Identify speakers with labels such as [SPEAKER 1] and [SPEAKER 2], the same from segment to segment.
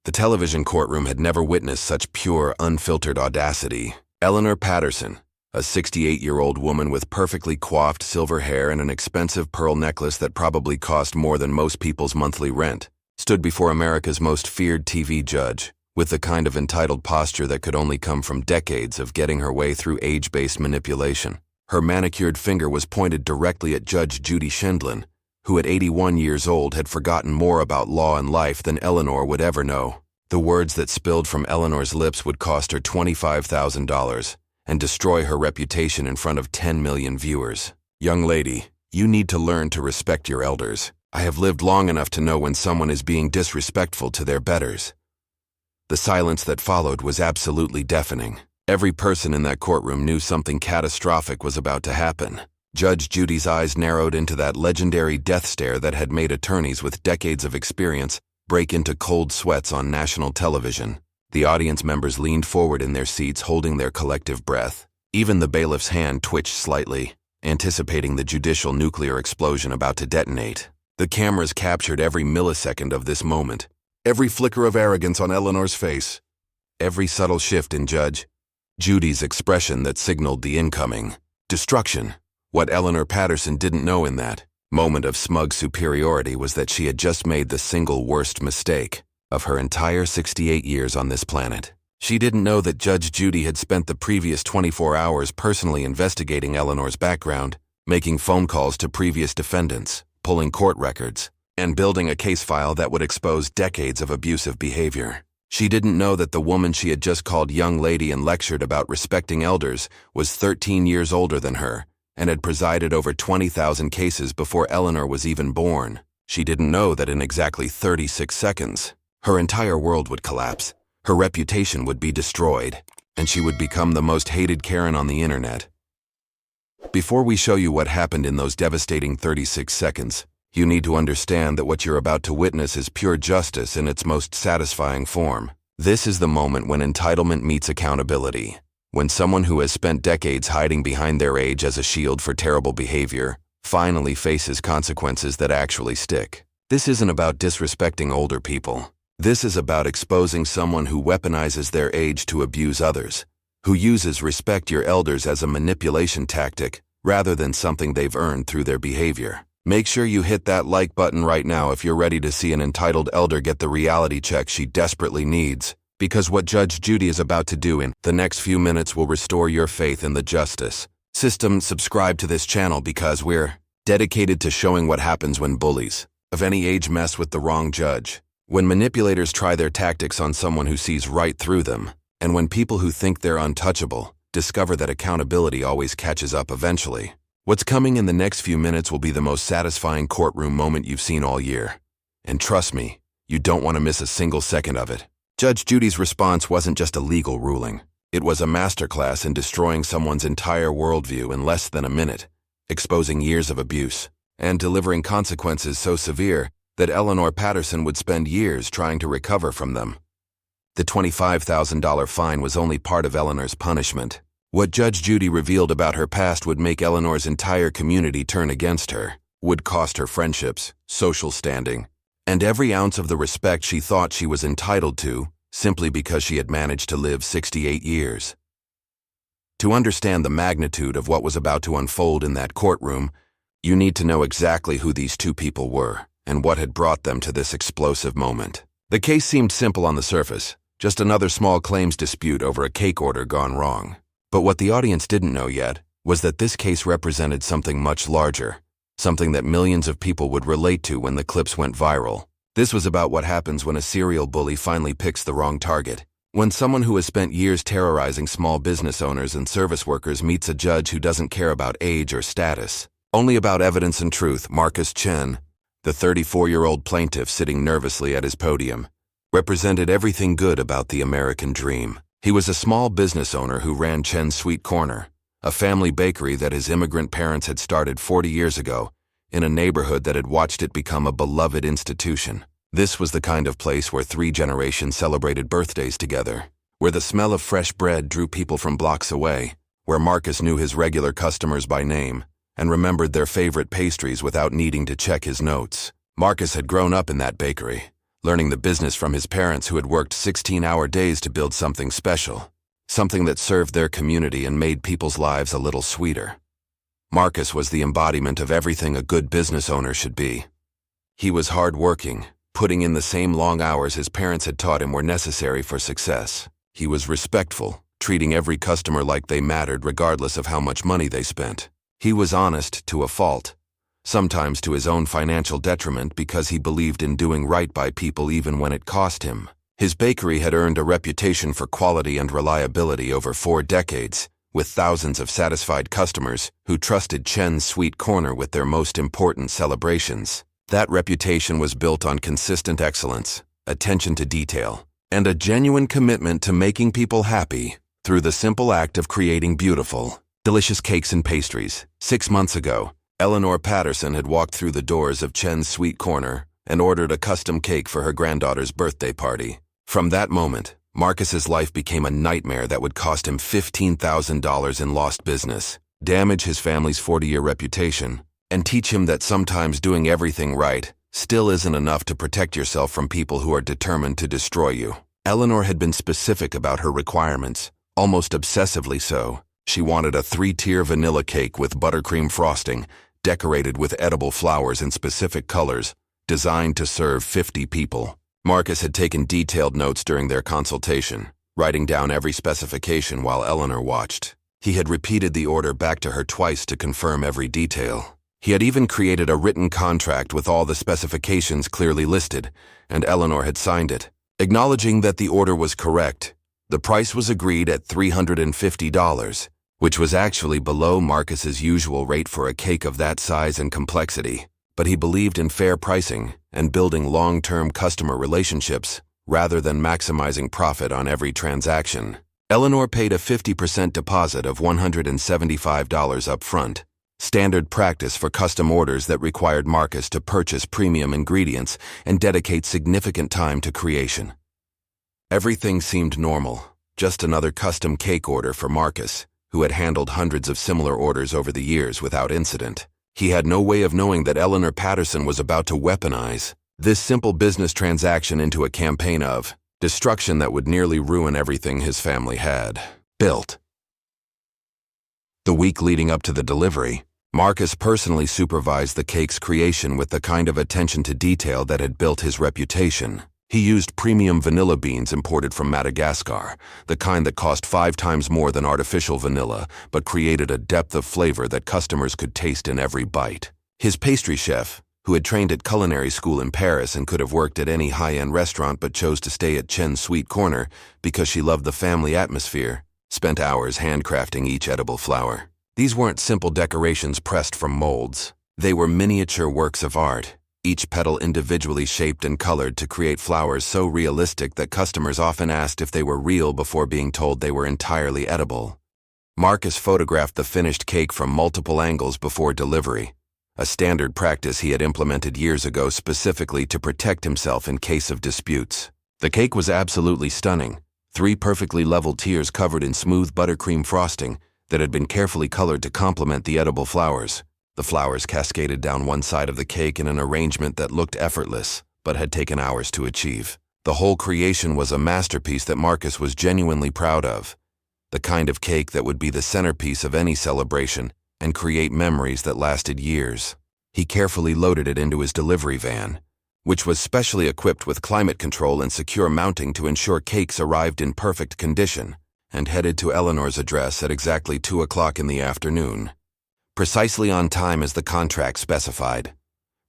[SPEAKER 1] The television courtroom had never witnessed such pure, unfiltered audacity. Eleanor Patterson, a 68-year-old woman with perfectly coiffed silver hair and an expensive pearl necklace that probably cost more than most people's monthly rent, stood before America's most feared TV judge, with the kind of entitled posture that could only come from decades of getting her way through age-based manipulation. Her manicured finger was pointed directly at Judge Judy, who at 81 years old had forgotten more about law and life than Eleanor would ever know. The words that spilled from Eleanor's lips would cost her $25,000 and destroy her reputation in front of 10 million viewers. "Young lady, you need to learn to respect your elders. I have lived long enough to know when someone is being disrespectful to their betters." The silence that followed was absolutely deafening. Every person in that courtroom knew something catastrophic was about to happen. Judge Judy's eyes narrowed into that legendary death stare that had made attorneys with decades of experience break into cold sweats on national television. The audience members leaned forward in their seats, holding their collective breath. Even the bailiff's hand twitched slightly, anticipating the judicial nuclear explosion about to detonate. The cameras captured every millisecond of this moment, every flicker of arrogance on Eleanor's face, every subtle shift in Judge Judy's expression that signaled the incoming destruction. What Eleanor Patterson didn't know in that moment of smug superiority was that she had just made the single worst mistake of her entire 68 years on this planet. She didn't know that Judge Judy had spent the previous 24 hours personally investigating Eleanor's background, making phone calls to previous defendants, pulling court records, and building a case file that would expose decades of abusive behavior. She didn't know that the woman she had just called young lady and lectured about respecting elders was 13 years older than her and had presided over 20,000 cases before Eleanor was even born. She didn't know that in exactly 36 seconds, her entire world would collapse, her reputation would be destroyed, and she would become the most hated Karen on the internet. Before we show you what happened in those devastating 36 seconds, you need to understand that what you're about to witness is pure justice in its most satisfying form. This is the moment when entitlement meets accountability, when someone who has spent decades hiding behind their age as a shield for terrible behavior finally faces consequences that actually stick. This isn't about disrespecting older people. This is about exposing someone who weaponizes their age to abuse others, who uses respect your elders as a manipulation tactic rather than something they've earned through their behavior. Make sure you hit that like button right now if you're ready to see an entitled elder get the reality check she desperately needs, because what Judge Judy is about to do in the next few minutes will restore your faith in the justice system. Subscribe to this channel because we're dedicated to showing what happens when bullies of any age mess with the wrong judge, when manipulators try their tactics on someone who sees right through them, and when people who think they're untouchable discover that accountability always catches up eventually. What's coming in the next few minutes will be the most satisfying courtroom moment you've seen all year. And trust me, you don't want to miss a single second of it. Judge Judy's response wasn't just a legal ruling. It was a masterclass in destroying someone's entire worldview in less than a minute, exposing years of abuse, and delivering consequences so severe that Eleanor Patterson would spend years trying to recover from them. The $25,000 fine was only part of Eleanor's punishment. What Judge Judy revealed about her past would make Eleanor's entire community turn against her, would cost her friendships, social standing, and every ounce of the respect she thought she was entitled to simply because she had managed to live 68 years. To understand the magnitude of what was about to unfold in that courtroom, you need to know exactly who these two people were and what had brought them to this explosive moment. The case seemed simple on the surface, just another small claims dispute over a cake order gone wrong. But what the audience didn't know yet was that this case represented something much larger, something that millions of people would relate to when the clips went viral. This was about what happens when a serial bully finally picks the wrong target, when someone who has spent years terrorizing small business owners and service workers meets a judge who doesn't care about age or status, only about evidence and truth. Marcus Chen, the 34-year-old plaintiff sitting nervously at his podium, represented everything good about the American dream. He was a small business owner who ran Chen's Sweet Corner, a family bakery that his immigrant parents had started 40 years ago in a neighborhood that had watched it become a beloved institution. This was the kind of place where 3 generations celebrated birthdays together, where the smell of fresh bread drew people from blocks away, where Marcus knew his regular customers by name and remembered their favorite pastries without needing to check his notes. Marcus had grown up in that bakery, learning the business from his parents who had worked 16-hour days to build something special, something that served their community and made people's lives a little sweeter. Marcus was the embodiment of everything a good business owner should be. He was hard-working, putting in the same long hours his parents had taught him were necessary for success. He was respectful, treating every customer like they mattered regardless of how much money they spent. He was honest to a fault, sometimes to his own financial detriment because he believed in doing right by people even when it cost him. His bakery had earned a reputation for quality and reliability over 4 decades, with thousands of satisfied customers who trusted Chen's Sweet Corner with their most important celebrations. That reputation was built on consistent excellence, attention to detail, and a genuine commitment to making people happy through the simple act of creating beautiful, delicious cakes and pastries. 6 months ago, Eleanor Patterson had walked through the doors of Chen's Sweet Corner and ordered a custom cake for her granddaughter's birthday party. From that moment, Marcus's life became a nightmare that would cost him $15,000 in lost business, damage his family's 40-year reputation, and teach him that sometimes doing everything right still isn't enough to protect yourself from people who are determined to destroy you. Eleanor had been specific about her requirements, almost obsessively so. She wanted a 3-tier vanilla cake with buttercream frosting, decorated with edible flowers in specific colors, designed to serve 50 people. Marcus had taken detailed notes during their consultation, writing down every specification while Eleanor watched. He had repeated the order back to her twice to confirm every detail. He had even created a written contract with all the specifications clearly listed, and Eleanor had signed it. Acknowledging that the order was correct, the price was agreed at $350, which was actually below Marcus's usual rate for a cake of that size and complexity. But he believed in fair pricing and building long-term customer relationships rather than maximizing profit on every transaction. Eleanor paid a 50% deposit of $175 up front, standard practice for custom orders that required Marcus to purchase premium ingredients and dedicate significant time to creation. Everything seemed normal, just another custom cake order for Marcus, who had handled hundreds of similar orders over the years without incident. He had no way of knowing that Eleanor Patterson was about to weaponize this simple business transaction into a campaign of destruction that would nearly ruin everything his family had built. The week leading up to the delivery, Marcus personally supervised the cake's creation with the kind of attention to detail that had built his reputation. He used premium vanilla beans imported from Madagascar, the kind that cost 5 times more than artificial vanilla, but created a depth of flavor that customers could taste in every bite. His pastry chef, who had trained at culinary school in Paris and could have worked at any high-end restaurant but chose to stay at Chen's Sweet Corner because she loved the family atmosphere, spent hours handcrafting each edible flower. These weren't simple decorations pressed from molds. They were miniature works of art, each petal individually shaped and colored to create flowers so realistic that customers often asked if they were real before being told they were entirely edible. Marcus photographed the finished cake from multiple angles before delivery, a standard practice he had implemented years ago specifically to protect himself in case of disputes. The cake was absolutely stunning, 3 perfectly level tiers covered in smooth buttercream frosting that had been carefully colored to complement the edible flowers. The flowers cascaded down one side of the cake in an arrangement that looked effortless, but had taken hours to achieve. The whole creation was a masterpiece that Marcus was genuinely proud of, the kind of cake that would be the centerpiece of any celebration and create memories that lasted years. He carefully loaded it into his delivery van, which was specially equipped with climate control and secure mounting to ensure cakes arrived in perfect condition, and headed to Eleanor's address at exactly 2 o'clock in the afternoon. Precisely on time as the contract specified.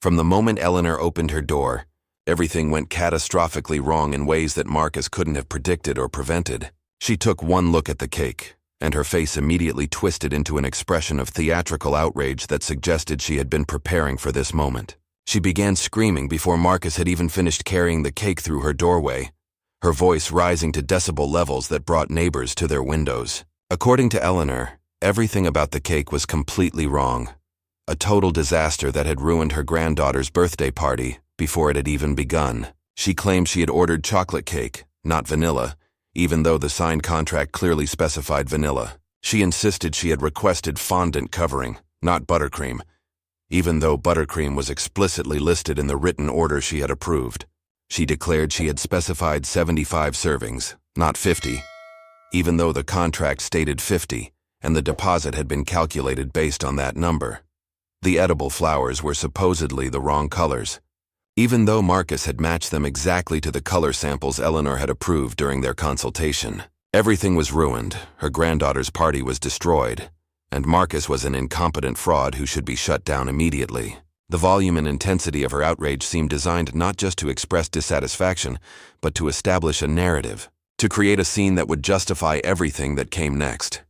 [SPEAKER 1] From the moment Eleanor opened her door, everything went catastrophically wrong in ways that Marcus couldn't have predicted or prevented. She took one look at the cake, and her face immediately twisted into an expression of theatrical outrage that suggested she had been preparing for this moment. She began screaming before Marcus had even finished carrying the cake through her doorway, her voice rising to decibel levels that brought neighbors to their windows. According to Eleanor, everything about the cake was completely wrong. A total disaster that had ruined her granddaughter's birthday party before it had even begun. She claimed she had ordered chocolate cake, not vanilla, even though the signed contract clearly specified vanilla. She insisted she had requested fondant covering, not buttercream, even though buttercream was explicitly listed in the written order she had approved. She declared she had specified 75 servings, not 50, even though the contract stated 50, and the deposit had been calculated based on that number. The edible flowers were supposedly the wrong colors, even though Marcus had matched them exactly to the color samples Eleanor had approved during their consultation. Everything was ruined, her granddaughter's party was destroyed, and Marcus was an incompetent fraud who should be shut down immediately. The volume and intensity of her outrage seemed designed not just to express dissatisfaction, but to establish a narrative, to create a scene that would justify everything that came next.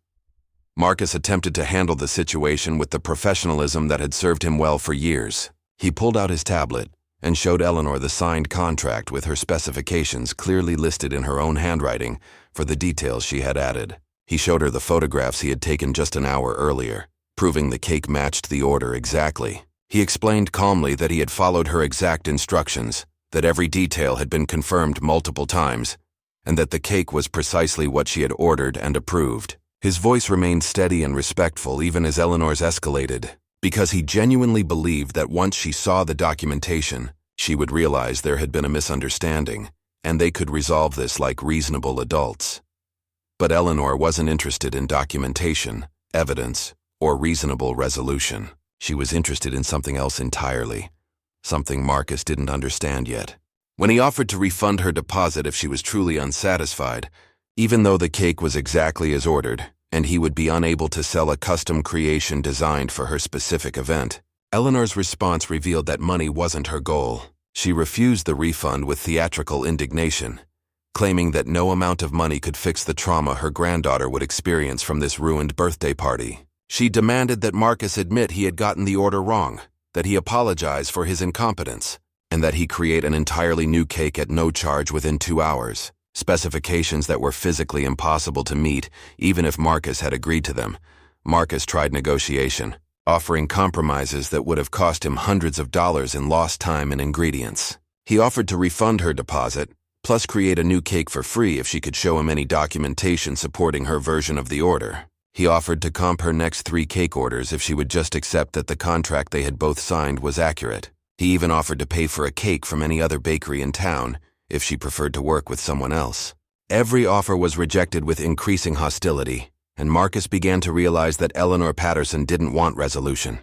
[SPEAKER 1] Marcus attempted to handle the situation with the professionalism that had served him well for years. He pulled out his tablet and showed Eleanor the signed contract with her specifications clearly listed in her own handwriting for the details she had added. He showed her the photographs he had taken just an hour earlier, proving the cake matched the order exactly. He explained calmly that he had followed her exact instructions, that every detail had been confirmed multiple times, and that the cake was precisely what she had ordered and approved. His voice remained steady and respectful even as Eleanor's escalated, because he genuinely believed that once she saw the documentation, she would realize there had been a misunderstanding, and they could resolve this like reasonable adults. But Eleanor wasn't interested in documentation, evidence, or reasonable resolution. She was interested in something else entirely, something Marcus didn't understand yet. When he offered to refund her deposit if she was truly unsatisfied, even though the cake was exactly as ordered, and he would be unable to sell a custom creation designed for her specific event, Eleanor's response revealed that money wasn't her goal. She refused the refund with theatrical indignation, claiming that no amount of money could fix the trauma her granddaughter would experience from this ruined birthday party. She demanded that Marcus admit he had gotten the order wrong, that he apologize for his incompetence, and that he create an entirely new cake at no charge within 2 hours. Specifications that were physically impossible to meet, even if Marcus had agreed to them. Marcus tried negotiation, offering compromises that would have cost him hundreds of dollars in lost time and ingredients. He offered to refund her deposit, plus create a new cake for free if she could show him any documentation supporting her version of the order. He offered to comp her next 3 cake orders if she would just accept that the contract they had both signed was accurate. He even offered to pay for a cake from any other bakery in town, if she preferred to work with someone else. Every offer was rejected with increasing hostility, and Marcus began to realize that Eleanor Patterson didn't want resolution.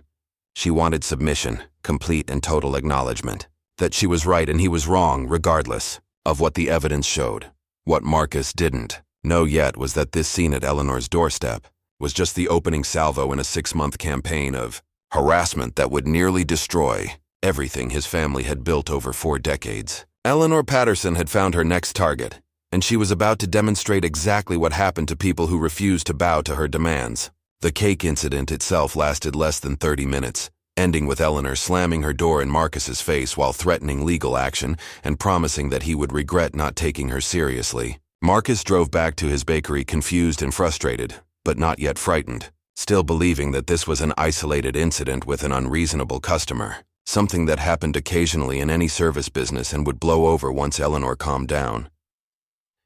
[SPEAKER 1] She wanted submission, complete and total acknowledgement, that she was right and he was wrong regardless of what the evidence showed. What Marcus didn't know yet was that this scene at Eleanor's doorstep was just the opening salvo in a 6-month campaign of harassment that would nearly destroy everything his family had built over 4 decades. Eleanor Patterson had found her next target, and she was about to demonstrate exactly what happened to people who refused to bow to her demands. The cake incident itself lasted less than 30 minutes, ending with Eleanor slamming her door in Marcus's face while threatening legal action and promising that he would regret not taking her seriously. Marcus drove back to his bakery confused and frustrated, but not yet frightened, still believing that this was an isolated incident with an unreasonable customer. Something that happened occasionally in any service business and would blow over once Eleanor calmed down.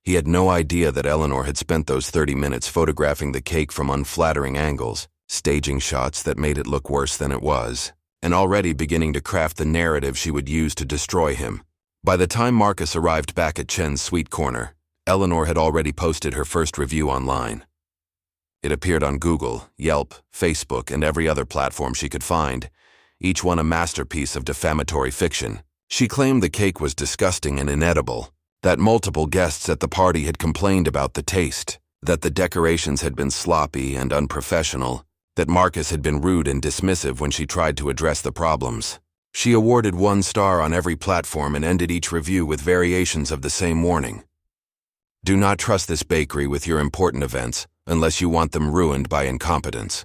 [SPEAKER 1] He had no idea that Eleanor had spent those 30 minutes photographing the cake from unflattering angles, staging shots that made it look worse than it was, and already beginning to craft the narrative she would use to destroy him. By the time Marcus arrived back at Chen's Sweet Corner, Eleanor had already posted her first review online. It appeared on Google, Yelp, Facebook, and every other platform she could find, each one a masterpiece of defamatory fiction. She claimed the cake was disgusting and inedible, that multiple guests at the party had complained about the taste, that the decorations had been sloppy and unprofessional, that Marcus had been rude and dismissive when she tried to address the problems. She awarded 1 star on every platform and ended each review with variations of the same warning. Do not trust this bakery with your important events unless you want them ruined by incompetence.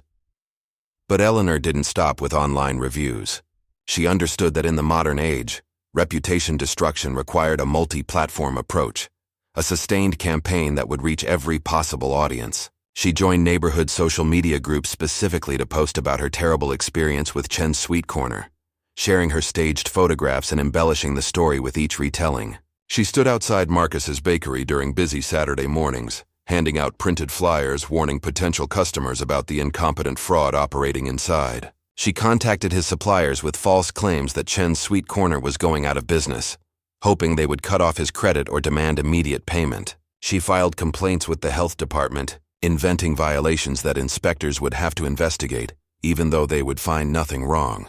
[SPEAKER 1] But Eleanor didn't stop with online reviews. She understood that in the modern age, reputation destruction required a multi-platform approach, a sustained campaign that would reach every possible audience. She joined neighborhood social media groups specifically to post about her terrible experience with Chen's Sweet Corner, sharing her staged photographs and embellishing the story with each retelling. She stood outside Marcus's bakery during busy Saturday mornings, handing out printed flyers warning potential customers about the incompetent fraud operating inside. She contacted his suppliers with false claims that Chen's Sweet Corner was going out of business, hoping they would cut off his credit or demand immediate payment. She filed complaints with the health department, inventing violations that inspectors would have to investigate, even though they would find nothing wrong.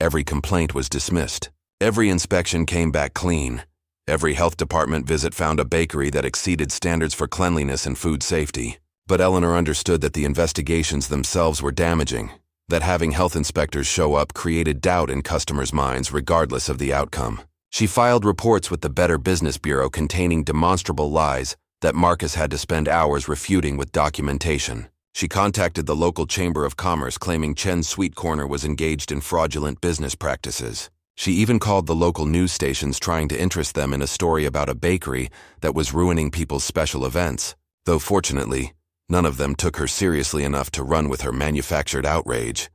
[SPEAKER 1] Every complaint was dismissed. Every inspection came back clean. Every health department visit found a bakery that exceeded standards for cleanliness and food safety. But Eleanor understood that the investigations themselves were damaging, that having health inspectors show up created doubt in customers' minds regardless of the outcome. She filed reports with the Better Business Bureau containing demonstrable lies that Marcus had to spend hours refuting with documentation. She contacted the local Chamber of Commerce claiming Chen's Sweet Corner was engaged in fraudulent business practices. She even called the local news stations trying to interest them in a story about a bakery that was ruining people's special events, though fortunately, none of them took her seriously enough to run with her manufactured outrage.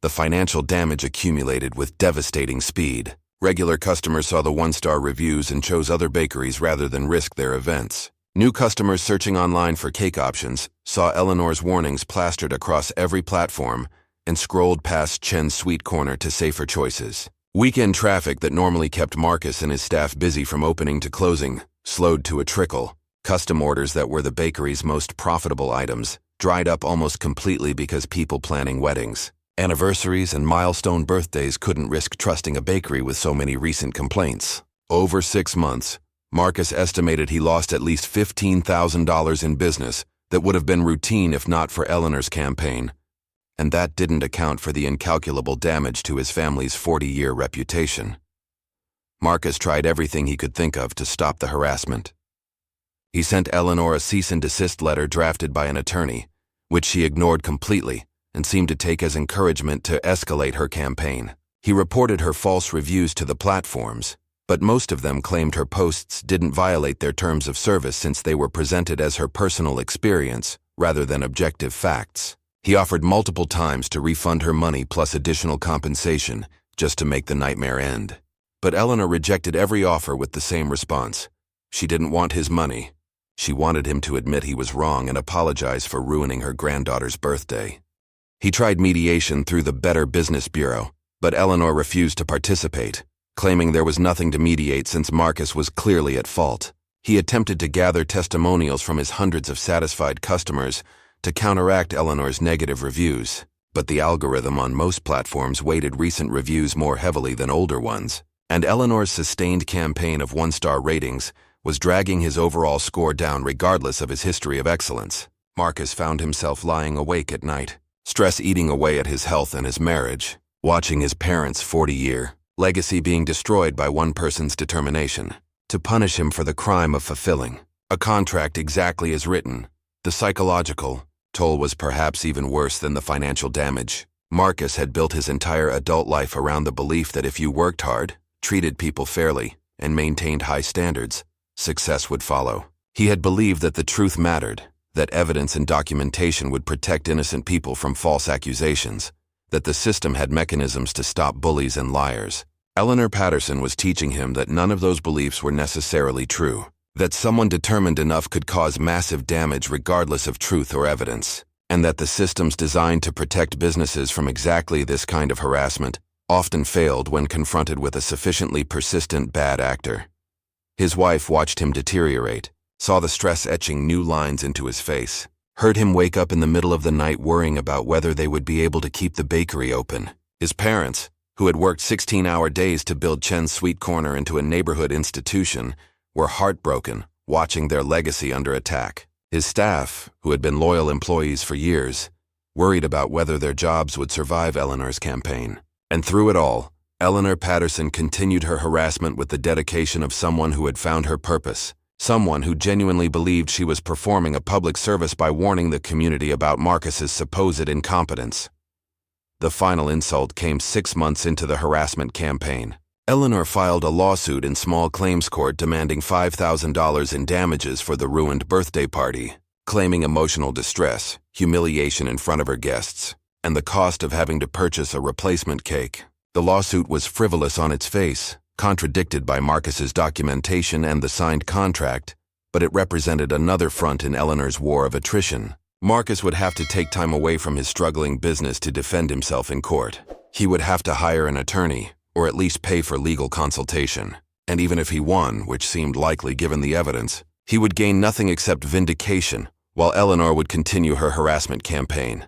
[SPEAKER 1] The financial damage accumulated with devastating speed. Regular customers saw the one-star reviews and chose other bakeries rather than risk their events. New customers searching online for cake options saw Eleanor's warnings plastered across every platform and scrolled past Chen's Sweet Corner to safer choices. Weekend traffic that normally kept Marcus and his staff busy from opening to closing slowed to a trickle. Custom orders that were the bakery's most profitable items dried up almost completely because people planning weddings, anniversaries, and milestone birthdays couldn't risk trusting a bakery with so many recent complaints. Over 6 months, Marcus estimated he lost at least $15,000 in business that would have been routine if not for Eleanor's campaign. And that didn't account for the incalculable damage to his family's 40-year reputation. Marcus tried everything he could think of to stop the harassment. He sent Eleanor a cease and desist letter drafted by an attorney, which she ignored completely and seemed to take as encouragement to escalate her campaign. He reported her false reviews to the platforms, but most of them claimed her posts didn't violate their terms of service since they were presented as her personal experience rather than objective facts. He offered multiple times to refund her money plus additional compensation just to make the nightmare end. But Eleanor rejected every offer with the same response. She didn't want his money. She wanted him to admit he was wrong and apologize for ruining her granddaughter's birthday. He tried mediation through the Better Business Bureau, but Eleanor refused to participate, claiming there was nothing to mediate since Marcus was clearly at fault. He attempted to gather testimonials from his hundreds of satisfied customers to counteract Eleanor's negative reviews, but the algorithm on most platforms weighted recent reviews more heavily than older ones, and Eleanor's sustained campaign of one-star ratings was dragging his overall score down regardless of his history of excellence. Marcus found himself lying awake at night, stress eating away at his health and his marriage, watching his parents' 40-year legacy being destroyed by one person's determination to punish him for the crime of fulfilling a contract exactly as written. The psychological toll was perhaps even worse than the financial damage. Marcus had built his entire adult life around the belief that if you worked hard, treated people fairly, and maintained high standards, success would follow. He had believed that the truth mattered, that evidence and documentation would protect innocent people from false accusations, that the system had mechanisms to stop bullies and liars. Eleanor Patterson was teaching him that none of those beliefs were necessarily true, that someone determined enough could cause massive damage regardless of truth or evidence, and that the systems designed to protect businesses from exactly this kind of harassment often failed when confronted with a sufficiently persistent bad actor. His wife watched him deteriorate, saw the stress etching new lines into his face, heard him wake up in the middle of the night worrying about whether they would be able to keep the bakery open. His parents, who had worked 16-hour days to build Chen's Sweet Corner into a neighborhood institution, were heartbroken, watching their legacy under attack. His staff, who had been loyal employees for years, worried about whether their jobs would survive Eleanor's campaign. And through it all, Eleanor Patterson continued her harassment with the dedication of someone who had found her purpose, someone who genuinely believed she was performing a public service by warning the community about Marcus's supposed incompetence. The final insult came 6 months into the harassment campaign. Eleanor filed a lawsuit in small claims court demanding $5,000 in damages for the ruined birthday party, claiming emotional distress, humiliation in front of her guests, and the cost of having to purchase a replacement cake. The lawsuit was frivolous on its face, contradicted by Marcus's documentation and the signed contract, but it represented another front in Eleanor's war of attrition. Marcus would have to take time away from his struggling business to defend himself in court. He would have to hire an attorney, or at least pay for legal consultation. And even if he won, which seemed likely given the evidence, he would gain nothing except vindication, while Eleanor would continue her harassment campaign.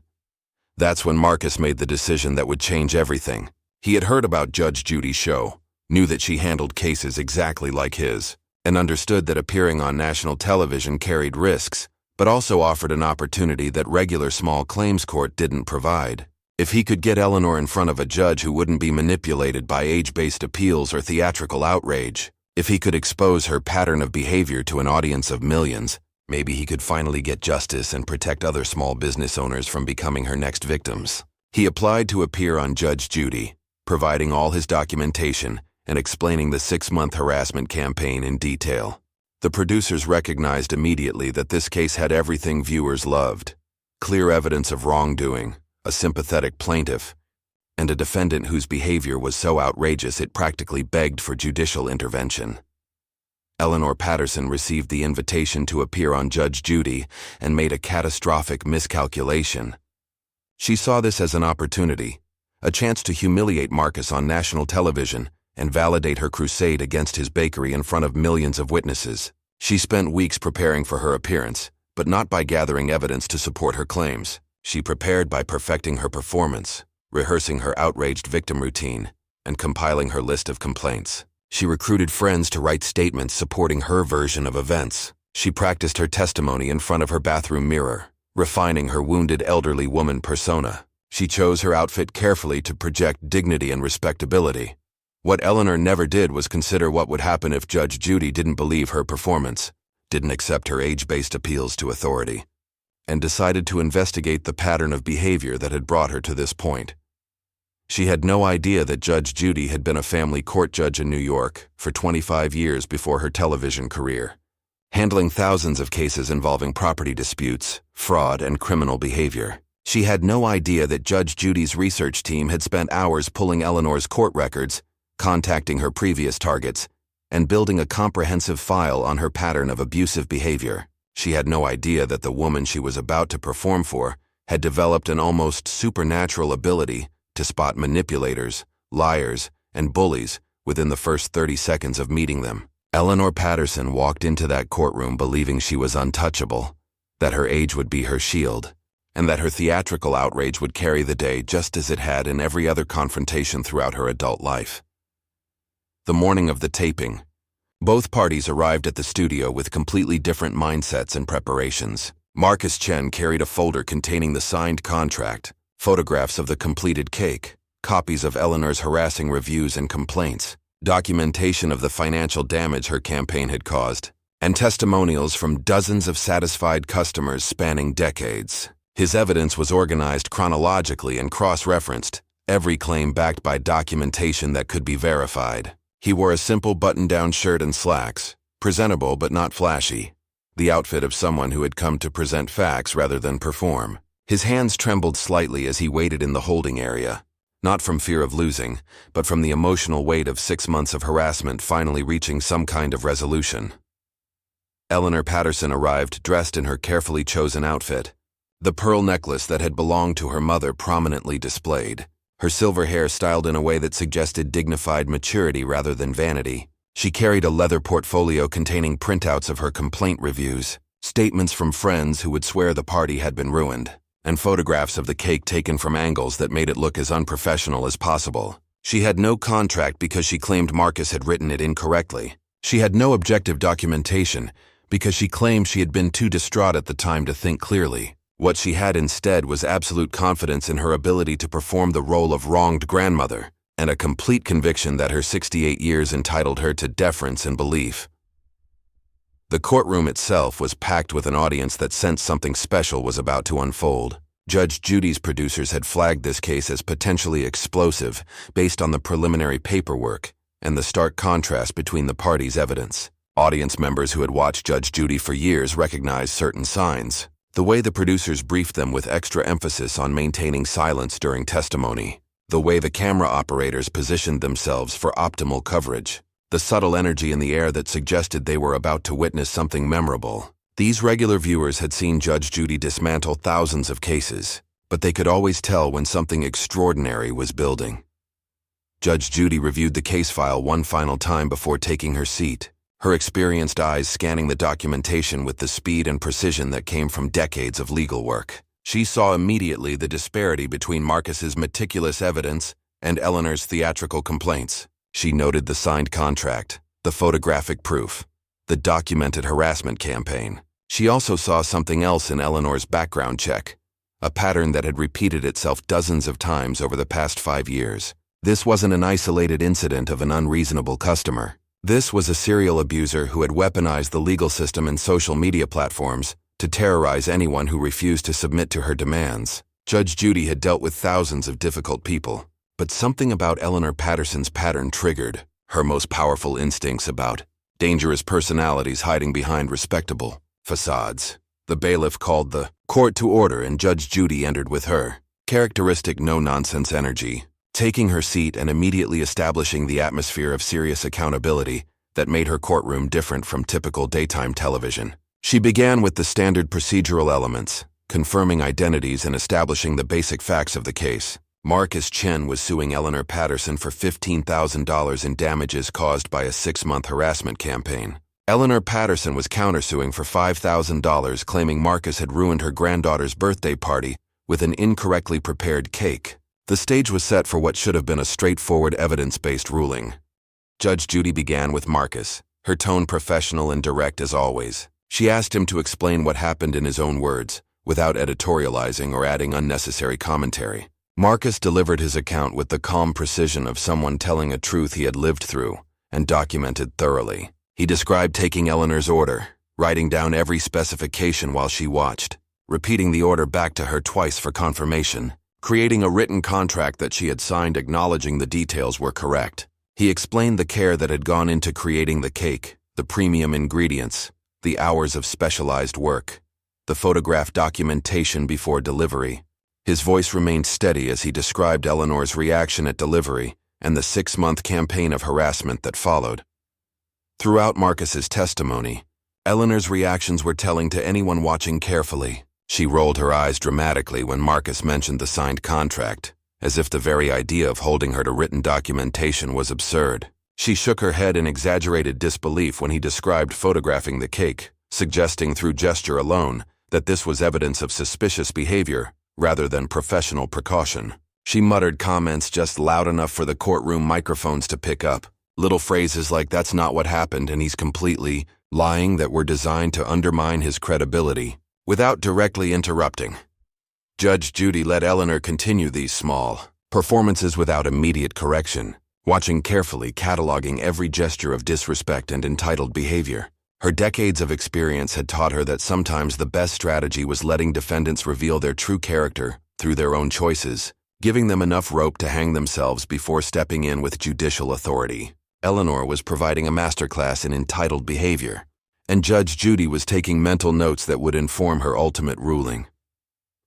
[SPEAKER 1] That's when Marcus made the decision that would change everything. He had heard about Judge Judy's show, knew that she handled cases exactly like his, and understood that appearing on national television carried risks, but also offered an opportunity that regular small claims court didn't provide. If he could get Eleanor in front of a judge who wouldn't be manipulated by age-based appeals or theatrical outrage, if he could expose her pattern of behavior to an audience of millions, maybe he could finally get justice and protect other small business owners from becoming her next victims. He applied to appear on Judge Judy, providing all his documentation and explaining the 6-month harassment campaign in detail. The producers recognized immediately that this case had everything viewers loved: clear evidence of wrongdoing, a sympathetic plaintiff, and a defendant whose behavior was so outrageous it practically begged for judicial intervention. Eleanor Patterson received the invitation to appear on Judge Judy and made a catastrophic miscalculation. She saw this as an opportunity, a chance to humiliate Marcus on national television and validate her crusade against his bakery in front of millions of witnesses. She spent weeks preparing for her appearance, but not by gathering evidence to support her claims. She prepared by perfecting her performance, rehearsing her outraged victim routine, and compiling her list of complaints. She recruited friends to write statements supporting her version of events. She practiced her testimony in front of her bathroom mirror, refining her wounded elderly woman persona. She chose her outfit carefully to project dignity and respectability. What Eleanor never did was consider what would happen if Judge Judy didn't believe her performance, didn't accept her age-based appeals to authority, and decided to investigate the pattern of behavior that had brought her to this point. She had no idea that Judge Judy had been a family court judge in New York for 25 years before her television career, handling thousands of cases involving property disputes, fraud, and criminal behavior. She had no idea that Judge Judy's research team had spent hours pulling Eleanor's court records, contacting her previous targets, and building a comprehensive file on her pattern of abusive behavior. She had no idea that the woman she was about to perform for had developed an almost supernatural ability to spot manipulators, liars, and bullies within the first 30 seconds of meeting them. Eleanor Patterson walked into that courtroom believing she was untouchable, that her age would be her shield, and that her theatrical outrage would carry the day just as it had in every other confrontation throughout her adult life. The morning of the taping, both parties arrived at the studio with completely different mindsets and preparations. Marcus Chen carried a folder containing the signed contract, photographs of the completed cake, copies of Eleanor's harassing reviews and complaints, documentation of the financial damage her campaign had caused, and testimonials from dozens of satisfied customers spanning decades. His evidence was organized chronologically and cross-referenced, every claim backed by documentation that could be verified. He wore a simple button-down shirt and slacks, presentable but not flashy, the outfit of someone who had come to present facts rather than perform. His hands trembled slightly as he waited in the holding area, not from fear of losing, but from the emotional weight of 6 months of harassment finally reaching some kind of resolution. Eleanor Patterson arrived dressed in her carefully chosen outfit, the pearl necklace that had belonged to her mother prominently displayed, her silver hair styled in a way that suggested dignified maturity rather than vanity. She carried a leather portfolio containing printouts of her complaint reviews, statements from friends who would swear the party had been ruined, and photographs of the cake taken from angles that made it look as unprofessional as possible. She had no contract because she claimed Marcus had written it incorrectly. She had no objective documentation because she claimed she had been too distraught at the time to think clearly. What she had instead was absolute confidence in her ability to perform the role of wronged grandmother, and a complete conviction that her 68 years entitled her to deference and belief. The courtroom itself was packed with an audience that sensed something special was about to unfold. Judge Judy's producers had flagged this case as potentially explosive based on the preliminary paperwork and the stark contrast between the parties' evidence. Audience members who had watched Judge Judy for years recognized certain signs. The way the producers briefed them with extra emphasis on maintaining silence during testimony, the way the camera operators positioned themselves for optimal coverage, the subtle energy in the air that suggested they were about to witness something memorable. These regular viewers had seen Judge Judy dismantle thousands of cases, but they could always tell when something extraordinary was building. Judge Judy reviewed the case file one final time before taking her seat, her experienced eyes scanning the documentation with the speed and precision that came from decades of legal work. She saw immediately the disparity between Marcus's meticulous evidence and Eleanor's theatrical complaints. She noted the signed contract, the photographic proof, the documented harassment campaign. She also saw something else in Eleanor's background check, a pattern that had repeated itself dozens of times over the past 5 years. This wasn't an isolated incident of an unreasonable customer. This was a serial abuser who had weaponized the legal system and social media platforms to terrorize anyone who refused to submit to her demands. Judge Judy had dealt with thousands of difficult people, but something about Eleanor Patterson's pattern triggered her most powerful instincts about dangerous personalities hiding behind respectable facades. The bailiff called the court to order and Judge Judy entered with her characteristic no-nonsense energy, taking her seat and immediately establishing the atmosphere of serious accountability that made her courtroom different from typical daytime television. She began with the standard procedural elements, confirming identities and establishing the basic facts of the case. Marcus Chen was suing Eleanor Patterson for $15,000 in damages caused by a 6-month harassment campaign. Eleanor Patterson was countersuing for $5,000, claiming Marcus had ruined her granddaughter's birthday party with an incorrectly prepared cake. The stage was set for what should have been a straightforward evidence-based ruling. Judge Judy began with Marcus, her tone professional and direct as always. She asked him to explain what happened in his own words, without editorializing or adding unnecessary commentary. Marcus delivered his account with the calm precision of someone telling a truth he had lived through and documented thoroughly. He described taking Eleanor's order, writing down every specification while she watched, repeating the order back to her twice for confirmation, creating a written contract that she had signed acknowledging the details were correct. He explained the care that had gone into creating the cake, the premium ingredients, the hours of specialized work, the photograph documentation before delivery. His voice remained steady as he described Eleanor's reaction at delivery and the 6-month campaign of harassment that followed. Throughout Marcus's testimony, Eleanor's reactions were telling to anyone watching carefully. She rolled her eyes dramatically when Marcus mentioned the signed contract, as if the very idea of holding her to written documentation was absurd. She shook her head in exaggerated disbelief when he described photographing the cake, suggesting through gesture alone that this was evidence of suspicious behavior rather than professional precaution. She muttered comments just loud enough for the courtroom microphones to pick up, little phrases like "that's not what happened" and "he's completely lying" that were designed to undermine his credibility, without directly interrupting. Judge Judy let Eleanor continue these small performances without immediate correction, watching carefully, cataloging every gesture of disrespect and entitled behavior. Her decades of experience had taught her that sometimes the best strategy was letting defendants reveal their true character through their own choices, giving them enough rope to hang themselves before stepping in with judicial authority. Eleanor was providing a masterclass in entitled behavior, and Judge Judy was taking mental notes that would inform her ultimate ruling.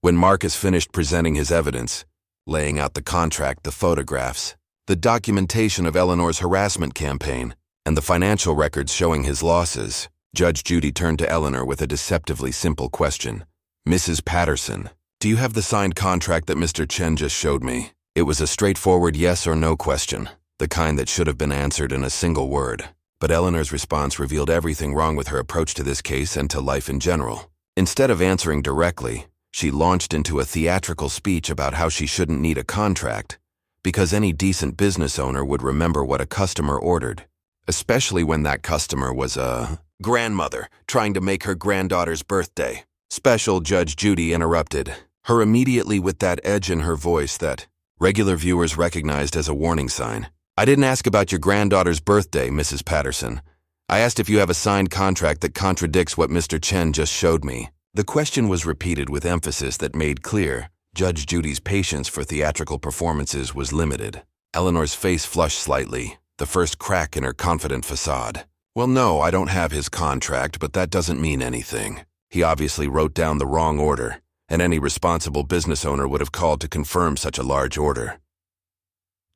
[SPEAKER 1] When Marcus finished presenting his evidence, laying out the contract, the photographs, the documentation of Eleanor's harassment campaign, and the financial records showing his losses, Judge Judy turned to Eleanor with a deceptively simple question. "Mrs. Patterson, do you have the signed contract that Mr. Chen just showed me?" It was a straightforward yes or no question, the kind that should have been answered in a single word. But Eleanor's response revealed everything wrong with her approach to this case and to life in general. Instead of answering directly, she launched into a theatrical speech about how she shouldn't need a contract, because any decent business owner would remember what a customer ordered, especially when that customer was a grandmother trying to make her granddaughter's birthday special. Judge Judy interrupted, her immediately with that edge in her voice that regular viewers recognized as a warning sign. "I didn't ask about your granddaughter's birthday, Mrs. Patterson. I asked if you have a signed contract that contradicts what Mr. Chen just showed me." The question was repeated with emphasis that made clear Judge Judy's patience for theatrical performances was limited. Eleanor's face flushed slightly, the first crack in her confident facade. "Well, no, I don't have his contract, but that doesn't mean anything. He obviously wrote down the wrong order, and any responsible business owner would have called to confirm such a large order."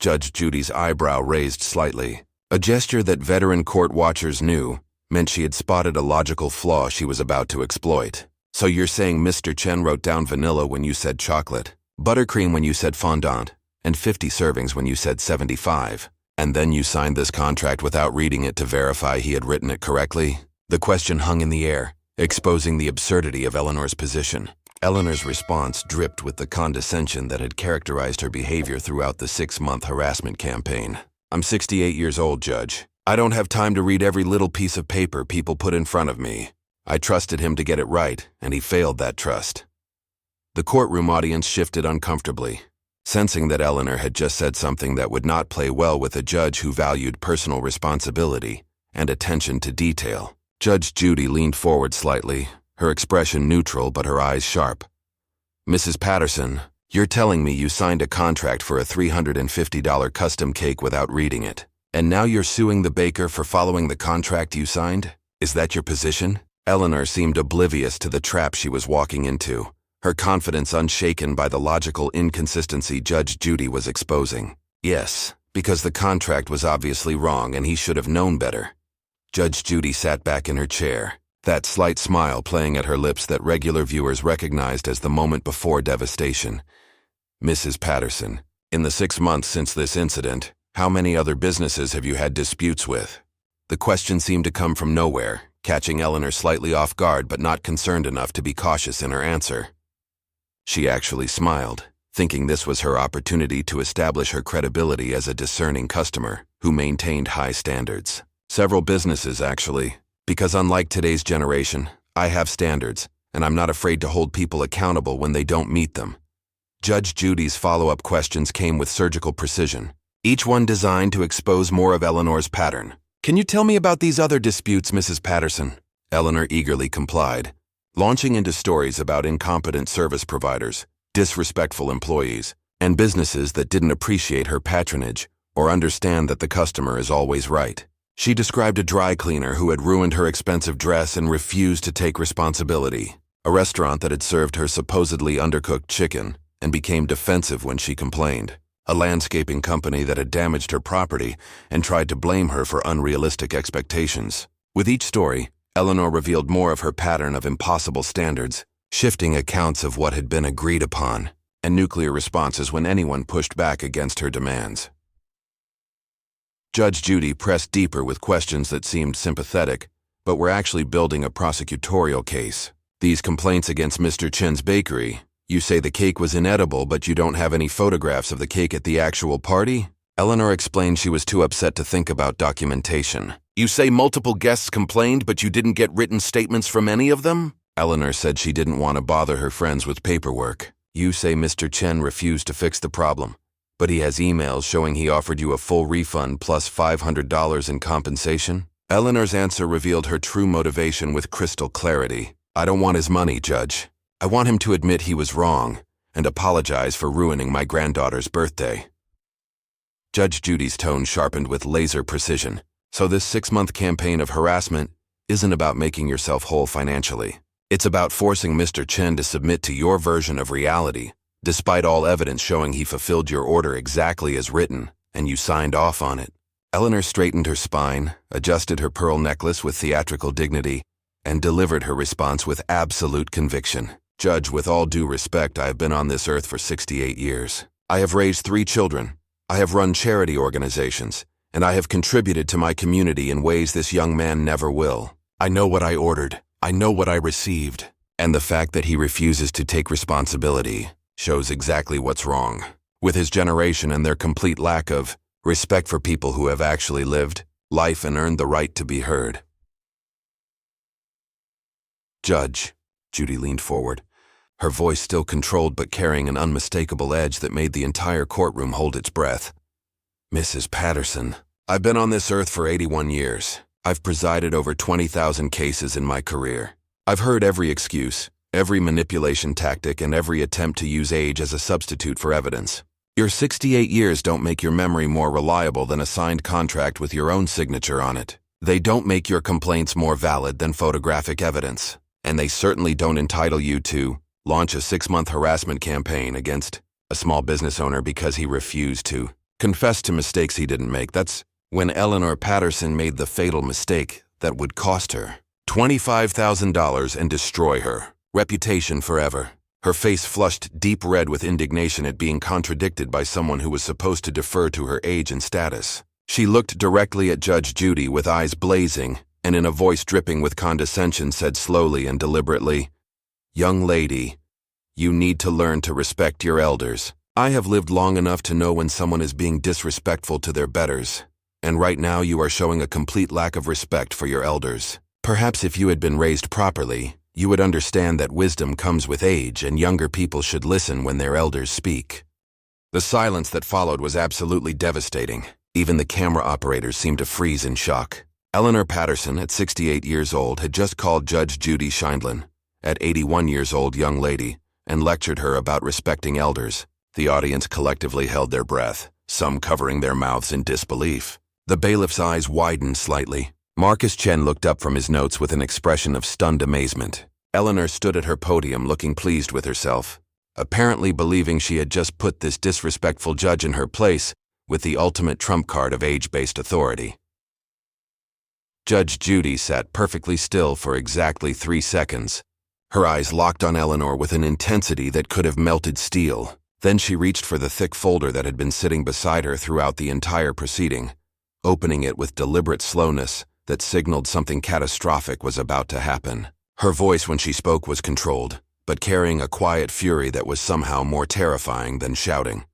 [SPEAKER 1] Judge Judy's eyebrow raised slightly, a gesture that veteran court watchers knew meant she had spotted a logical flaw she was about to exploit. "So you're saying Mr. Chen wrote down vanilla when you said chocolate, buttercream when you said fondant, and 50 servings when you said 75. And then you signed this contract without reading it to verify he had written it correctly? The question hung in the air, exposing the absurdity of Eleanor's position. Eleanor's response dripped with the condescension that had characterized her behavior throughout the 6-month harassment campaign. I'm 68 years old, Judge. I don't have time to read every little piece of paper people put in front of me. I trusted him to get it right, and he failed that trust. The courtroom audience shifted uncomfortably, sensing that Eleanor had just said something that would not play well with a judge who valued personal responsibility and attention to detail. Judge Judy leaned forward slightly, her expression neutral but her eyes sharp. Mrs. Patterson, you're telling me you signed a contract for a $350 custom cake without reading it, and now you're suing the baker for following the contract you signed? Is that your position? Eleanor seemed oblivious to the trap she was walking into, her confidence unshaken by the logical inconsistency Judge Judy was exposing. Yes, because the contract was obviously wrong and he should have known better. Judge Judy sat back in her chair, that slight smile playing at her lips that regular viewers recognized as the moment before devastation. Mrs. Patterson, in the 6 months since this incident, how many other businesses have you had disputes with? The question seemed to come from nowhere, catching Eleanor slightly off guard but not concerned enough to be cautious in her answer. She actually smiled, thinking this was her opportunity to establish her credibility as a discerning customer who maintained high standards. Several businesses, actually, because unlike today's generation, I have standards, and I'm not afraid to hold people accountable when they don't meet them. Judge Judy's follow-up questions came with surgical precision, each one designed to expose more of Eleanor's pattern. Can you tell me about these other disputes, Mrs. Patterson? Eleanor eagerly complied, launching into stories about incompetent service providers, disrespectful employees, and businesses that didn't appreciate her patronage or understand that the customer is always right. She described a dry cleaner who had ruined her expensive dress and refused to take responsibility, a restaurant that had served her supposedly undercooked chicken and became defensive when she complained, a landscaping company that had damaged her property and tried to blame her for unrealistic expectations. With each story, Eleanor revealed more of her pattern of impossible standards, shifting accounts of what had been agreed upon, and nuclear responses when anyone pushed back against her demands. Judge Judy pressed deeper with questions that seemed sympathetic, but were actually building a prosecutorial case. These complaints against Mr. Chen's bakery, you say the cake was inedible but you don't have any photographs of the cake at the actual party? Eleanor explained she was too upset to think about documentation. You say multiple guests complained but you didn't get written statements from any of them? Eleanor said she didn't want to bother her friends with paperwork. You say Mr. Chen refused to fix the problem, but he has emails showing he offered you a full refund plus $500 in compensation? Eleanor's answer revealed her true motivation with crystal clarity. I don't want his money, Judge. I want him to admit he was wrong and apologize for ruining my granddaughter's birthday. Judge Judy's tone sharpened with laser precision. So this 6-month campaign of harassment isn't about making yourself whole financially. It's about forcing Mr. Chen to submit to your version of reality, despite all evidence showing he fulfilled your order exactly as written, and you signed off on it. Eleanor straightened her spine, adjusted her pearl necklace with theatrical dignity, and delivered her response with absolute conviction. Judge, with all due respect, I have been on this earth for 68 years. I have raised 3 children. I have run charity organizations, and I have contributed to my community in ways this young man never will. I know what I ordered. I know what I received. And the fact that he refuses to take responsibility shows exactly what's wrong with his generation and their complete lack of respect for people who have actually lived life and earned the right to be heard. Judge, Judy leaned forward, her voice still controlled but carrying an unmistakable edge that made the entire courtroom hold its breath. Mrs. Patterson, I've been on this earth for 81 years. I've presided over 20,000 cases in my career. I've heard every excuse, every manipulation tactic, and every attempt to use age as a substitute for evidence. Your 68 years don't make your memory more reliable than a signed contract with your own signature on it. They don't make your complaints more valid than photographic evidence. And they certainly don't entitle you to launch a 6-month harassment campaign against a small business owner because he refused to confess to mistakes he didn't make. That's when Eleanor Patterson made the fatal mistake that would cost her $25,000 and destroy her reputation forever. her face flushed deep red with indignation at being contradicted by someone who was supposed to defer to her age and status. She looked directly at Judge Judy with eyes blazing, and in a voice dripping with condescension said slowly and deliberately, "Young lady, you need to learn to respect your elders. I have lived long enough to know when someone is being disrespectful to their betters, and right now you are showing a complete lack of respect for your elders. Perhaps if you had been raised properly, you would understand that wisdom comes with age and younger people should listen when their elders speak." The silence that followed was absolutely devastating. Even the camera operators seemed to freeze in shock. Eleanor Patterson, at 68 years old, had just called Judge Judy Scheindlin, at 81 years old young lady, and lectured her about respecting elders. The audience collectively held their breath, some covering their mouths in disbelief. The bailiff's eyes widened slightly. Marcus Chen looked up from his notes with an expression of stunned amazement. Eleanor stood at her podium looking pleased with herself, apparently believing she had just put this disrespectful judge in her place with the ultimate trump card of age-based authority. Judge Judy sat perfectly still for exactly 3 seconds. Her eyes locked on Eleanor with an intensity that could have melted steel. Then she reached for the thick folder that had been sitting beside her throughout the entire proceeding, opening it with deliberate slowness that signaled something catastrophic was about to happen. Her voice when she spoke was controlled, but carrying a quiet fury that was somehow more terrifying than shouting.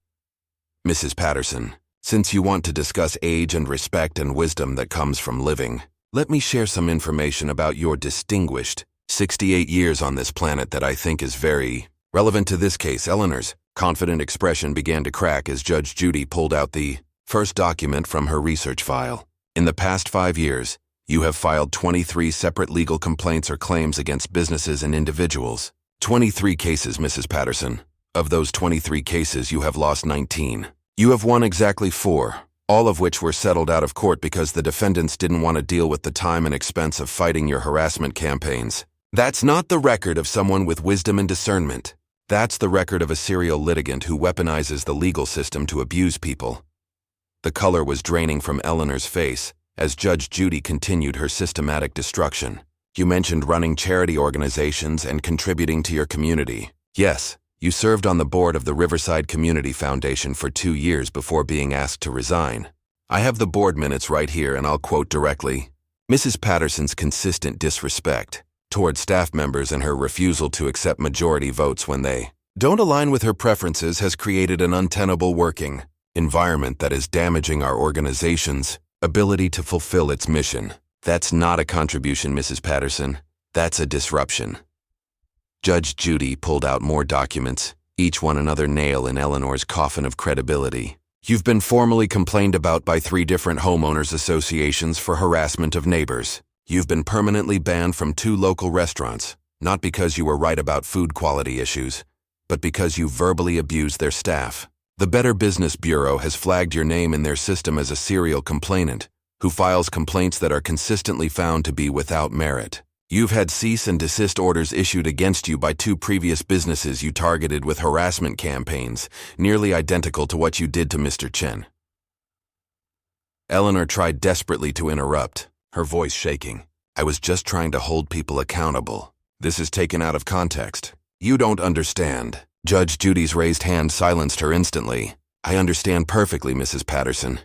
[SPEAKER 1] "Mrs. Patterson, since you want to discuss age and respect and wisdom that comes from living, let me share some information about your distinguished 68 years on this planet that I think is very relevant to this case." Eleanor's confident expression began to crack as Judge Judy pulled out the first document from her research file. "In the past 5 years, you have filed 23 separate legal complaints or claims against businesses and individuals. 23 cases, Mrs. Patterson. Of those 23 cases, you have lost 19. You have won exactly 4, all of which were settled out of court because the defendants didn't want to deal with the time and expense of fighting your harassment campaigns. That's not the record of someone with wisdom and discernment. That's the record of a serial litigant who weaponizes the legal system to abuse people." The color was draining from Eleanor's face as Judge Judy continued her systematic destruction. "You mentioned running charity organizations and contributing to your community. Yes, you served on the board of the Riverside Community Foundation for 2 years before being asked to resign. I have the board minutes right here and I'll quote directly. Mrs. Patterson's consistent disrespect toward staff members and her refusal to accept majority votes when they don't align with her preferences has created an untenable working environment that is damaging our organization's ability to fulfill its mission. That's not a contribution, Mrs. Patterson. That's a disruption." Judge Judy pulled out more documents, each one another nail in Eleanor's coffin of credibility. "You've been formally complained about by 3 different homeowners associations for harassment of neighbors. You've been permanently banned from 2 local restaurants, not because you were right about food quality issues, but because you verbally abused their staff. The Better Business Bureau has flagged your name in their system as a serial complainant who files complaints that are consistently found to be without merit. You've had cease and desist orders issued against you by 2 previous businesses you targeted with harassment campaigns, nearly identical to what you did to Mr. Chen." Eleanor tried desperately to interrupt, her voice shaking. "I was just trying to hold people accountable. This is taken out of context. You don't understand." Judge Judy's raised hand silenced her instantly. "I understand perfectly, Mrs. Patterson.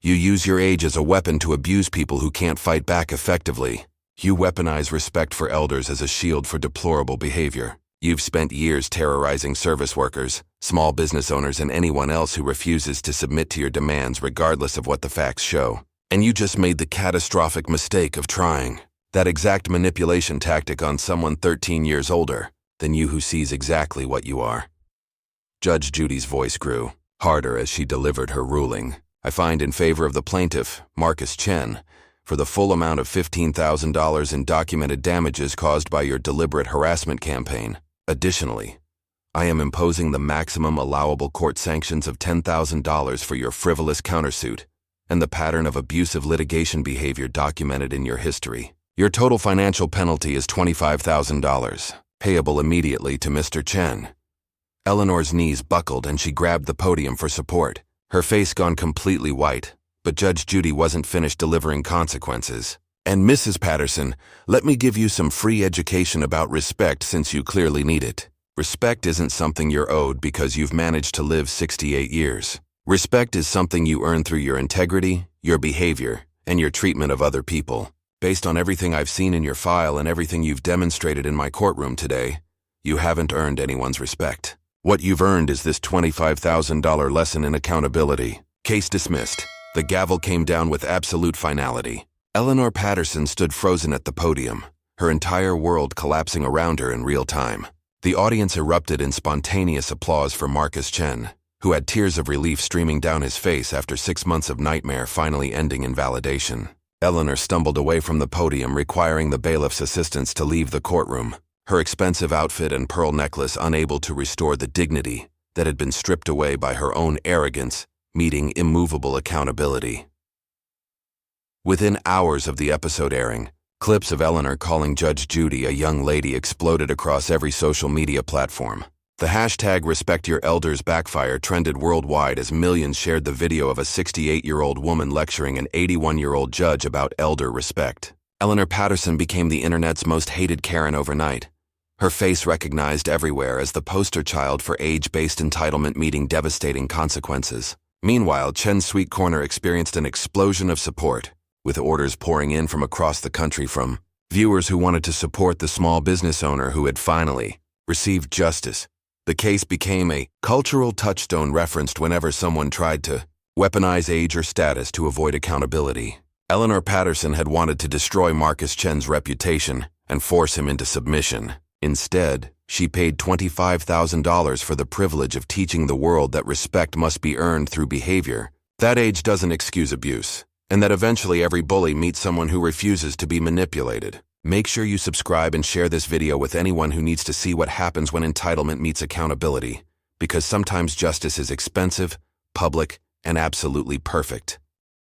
[SPEAKER 1] You use your age as a weapon to abuse people who can't fight back effectively. You weaponize respect for elders as a shield for deplorable behavior. You've spent years terrorizing service workers, small business owners, and anyone else who refuses to submit to your demands regardless of what the facts show. And you just made the catastrophic mistake of trying that exact manipulation tactic on someone 13 years older than you who sees exactly what you are." Judge Judy's voice grew harder as she delivered her ruling. "I find in favor of the plaintiff, Marcus Chen, for the full amount of $15,000 in documented damages caused by your deliberate harassment campaign. Additionally, I am imposing the maximum allowable court sanctions of $10,000 for your frivolous countersuit and the pattern of abusive litigation behavior documented in your history. Your total financial penalty is $25,000, payable immediately to Mr. Chen." Eleanor's knees buckled and she grabbed the podium for support, her face gone completely white. But Judge Judy wasn't finished delivering consequences. "And Mrs. Patterson, let me give you some free education about respect since you clearly need it. Respect isn't something you're owed because you've managed to live 68 years. Respect is something you earn through your integrity, your behavior, and your treatment of other people. Based on everything I've seen in your file and everything you've demonstrated in my courtroom today, you haven't earned anyone's respect. What you've earned is this $25,000 lesson in accountability. Case dismissed. The gavel came down with absolute finality. Eleanor Patterson stood frozen at the podium, her entire world collapsing around her in real time. The audience erupted in spontaneous applause for Marcus Chen, who had tears of relief streaming down his face after 6 months of nightmare finally ending in validation. Eleanor stumbled away from the podium, requiring the bailiff's assistance to leave the courtroom, her expensive outfit and pearl necklace unable to restore the dignity that had been stripped away by her own arrogance, meeting immovable accountability. Within hours of the episode airing, clips of Eleanor calling Judge Judy a young lady exploded across every social media platform. The hashtag #RespectYourElders backfire trended worldwide as millions shared the video of a 68-year-old woman lecturing an 81-year-old judge about elder respect. Eleanor Patterson became the internet's most hated Karen overnight, her face recognized everywhere as the poster child for age-based entitlement meeting devastating consequences. Meanwhile, Chen's Sweet Corner experienced an explosion of support, with orders pouring in from across the country from viewers who wanted to support the small business owner who had finally received justice. The case became a cultural touchstone referenced whenever someone tried to weaponize age or status to avoid accountability. Eleanor Patterson had wanted to destroy Marcus Chen's reputation and force him into submission. Instead, she paid $25,000 for the privilege of teaching the world that respect must be earned through behavior. That age doesn't excuse abuse, and that eventually every bully meets someone who refuses to be manipulated. Make sure you subscribe and share this video with anyone who needs to see what happens when entitlement meets accountability, because sometimes justice is expensive, public, and absolutely perfect.